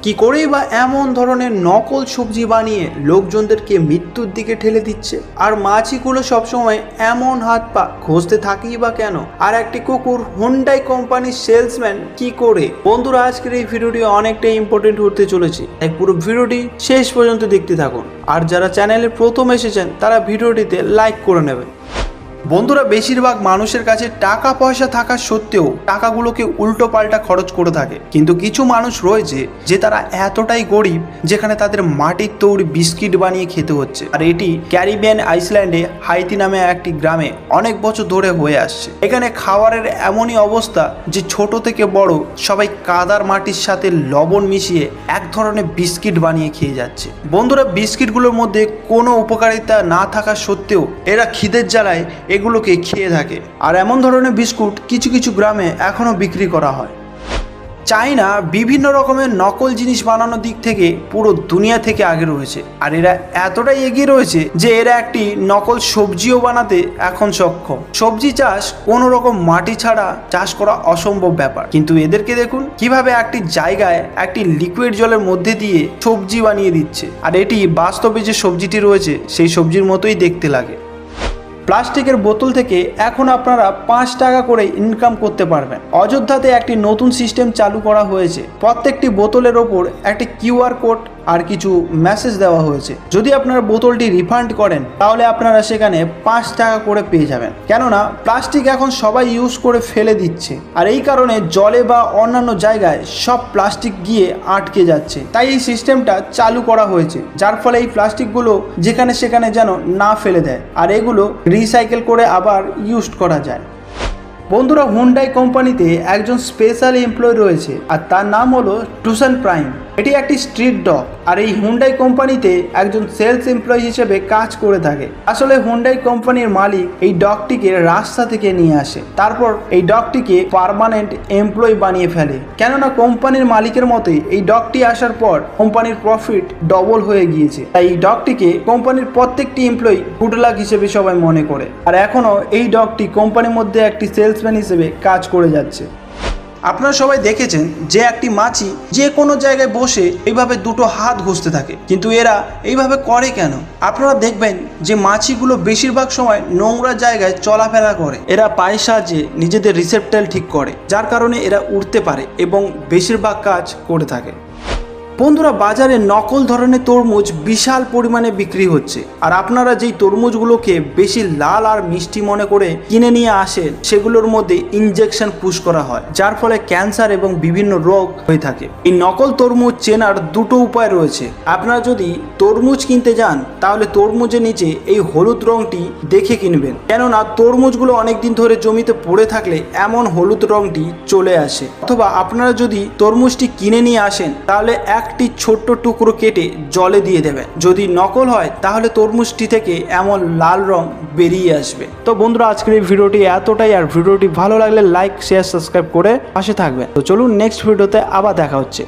কি করেই বা এমন ধরনের নকল সবজি বানিয়ে লোকজনদেরকে মৃত্যুর দিকে ঠেলে দিচ্ছে? আর মাছিগুলো সবসময় এমন হাত পা ঘষতে থাকেই বা কেন? আর একটি কুকুর হুন্ডাই কোম্পানির সেলসম্যান কি করে? বন্ধুরা, আজকের এই ভিডিওটি অনেকটাই ইম্পর্টেন্ট হতে চলেছে, তাই পুরো ভিডিওটি শেষ পর্যন্ত দেখতে থাকুন। আর যারা চ্যানেলে প্রথম এসেছেন তারা ভিডিওটিতে লাইক করে নেবেন। বন্ধুরা, বেশিরভাগ মানুষের কাছে টাকা পয়সা থাকা সত্ত্বেও টাকাগুলোকে উল্টো পাল্টা খরচ করে থাকে, কিন্তু কিছু মানুষ রয়েছে যে তারা এতটাই গরিব যেখানে তাদের মাটির তৈরি বিস্কিট বানিয়ে খেতে হচ্ছে। আর এটি ক্যারিবিয়ান আইসল্যান্ডে হাইতি নামে একটি গ্রামে অনেক বছর ধরে হয়ে আসছে। এখানে খাবারের এমনই অবস্থা যে ছোট থেকে বড় সবাই কাদার মাটির সাথে লবণ মিশিয়ে এক ধরনের বিস্কিট বানিয়ে খেয়ে যাচ্ছে। বন্ধুরা, বিস্কিটগুলোর মধ্যে কোনো উপকারিতা না থাকা সত্ত্বেও এরা খিদের জ্বালায় এগুলোকে খেয়ে থাকে। আর এমন ধরনের বিস্কুট কিছু কিছু গ্রামে এখনো বিক্রি করা হয়। চায়না বিভিন্ন রকমের নকল জিনিস বানানোর দিক থেকে পুরো দুনিয়া থেকে আগে রয়েছে। আর এরা এতটাই এগিয়ে রয়েছে যে এরা একটি নকল সবজিও বানাতে এখন সক্ষম। সবজি চাষ কোনো রকম মাটি ছাড়া চাষ করা অসম্ভব ব্যাপার, কিন্তু এদেরকে দেখুন কিভাবে একটি জায়গায় একটি লিকুইড জলের মধ্যে দিয়ে সবজি বানিয়ে দিচ্ছে। আর এটি বাস্তবে যে সবজিটি রয়েছে সেই সবজির মতোই দেখতে লাগে। প্লাস্টিকের বোতল থেকে এখন আপনারা 5 টাকা করে ইনকাম করতে পারবেন। অযোধ্যাতে একটি নতুন সিস্টেম চালু করা হয়েছে। প্রত্যেকটি বোতলের ওপর একটি কিউআর কোড আর কিছু মেসেজ দেওয়া হয়েছে। যদি আপনারা বোতলটি রিফান্ড করেন তাহলে আপনারা সেখানে 5 টাকা করে পেয়ে যাবেন। কেননা প্লাস্টিক এখন সবাই ইউজ করে ফেলে দিচ্ছে, আর এই কারণে জলে বা অন্যান্য জায়গায় সব প্লাস্টিক গিয়ে আটকে যাচ্ছে। তাই এই সিস্টেমটা চালু করা হয়েছে, যার ফলে এই প্লাস্টিকগুলো যেখানে সেখানে যেন না ফেলে দেয়, আর এগুলো রিসাইকেল করে আবার ইউজ করা যায়। বন্ধুরা, হুন্ডাই কোম্পানিতে একজন স্পেশাল এমপ্লয় রয়েছে, আর তার নাম হলো টুসান প্রাইম। এটি একটি স্ট্রিট ডগ, আর এই হুন্ডাই কোম্পানিতে একজন সেলস এমপ্লয়ি হিসেবে কাজ করে থাকে। আসলে হুন্ডাই কোম্পানির মালিক এই ডগটিকে রাস্তা থেকে নিয়ে আসে, তারপর এই ডগটিকে পার্মানেন্ট এমপ্লয়ি বানিয়ে ফেলে। কেননা কোম্পানির মালিকের মতে এই ডগটি আসার পর কোম্পানির প্রফিট ডবল হয়ে গিয়েছে। তাই এই ডগটিকে কোম্পানির প্রত্যেকটি এমপ্লয়ি গুড লাক হিসেবে সবাই মনে করে, আর এখনো এই ডগটি কোম্পানির মধ্যে একটি সেলসম্যান হিসেবে কাজ করে যাচ্ছে। আপনারা সবাই দেখেছেন যে একটি মাছি যে কোনো জায়গায় বসে এইভাবে দুটো হাত ঘষতে থাকে, কিন্তু এরা এইভাবে করে কেন? আপনারা দেখবেন যে মাছিগুলো বেশিরভাগ সময় নোংরা জায়গায় চলাফেরা করে। এরা পায়ের সাহায্যে নিজেদের রিসেপ্টার ঠিক করে, যার কারণে এরা উঠতে পারে এবং বেশিরভাগ কাজ করে থাকে। বন্ধুরা, বাজারে নকল ধরনের তরমুজ বিশাল পরিমাণে বিক্রি হচ্ছে, আর আপনারা যেই তরমুজগুলোকে বেশি লাল আর মিষ্টি মনে করে কিনে নিয়ে আসেন সেগুলোর মধ্যে ইনজেকশন পুশ করা হয়, যার ফলে ক্যান্সার এবং বিভিন্ন রোগ হয়ে থাকে। এই নকল তরমুজ চেনার দুটো উপায় রয়েছে। আপনারা যদি তরমুজ কিনতে যান তাহলে তরমুজের নিচে এই হলুদ রংটি দেখে কিনবেন, কেননা তরমুজগুলো অনেকদিন ধরে জমিতে পড়ে থাকলে এমন হলুদ রংটি চলে আসে। অথবা আপনারা যদি তরমুজটি কিনে নিয়ে আসেন তাহলে একটি ছোট্ট টুকরো কেটে জলে দিয়ে দেবেন। যদি নকল হয় তাহলে তরমুজটি থেকে এমন লাল রং বেরিয়ে আসবে। তো বন্ধুরা, আজকের এই ভিডিওটি এতটাই, আর ভিডিওটি ভালো লাগলে লাইক শেয়ার সাবস্ক্রাইব করে পাশে থাকবেন। তো চলুন নেক্সট ভিডিওতে আবার দেখা হচ্ছে।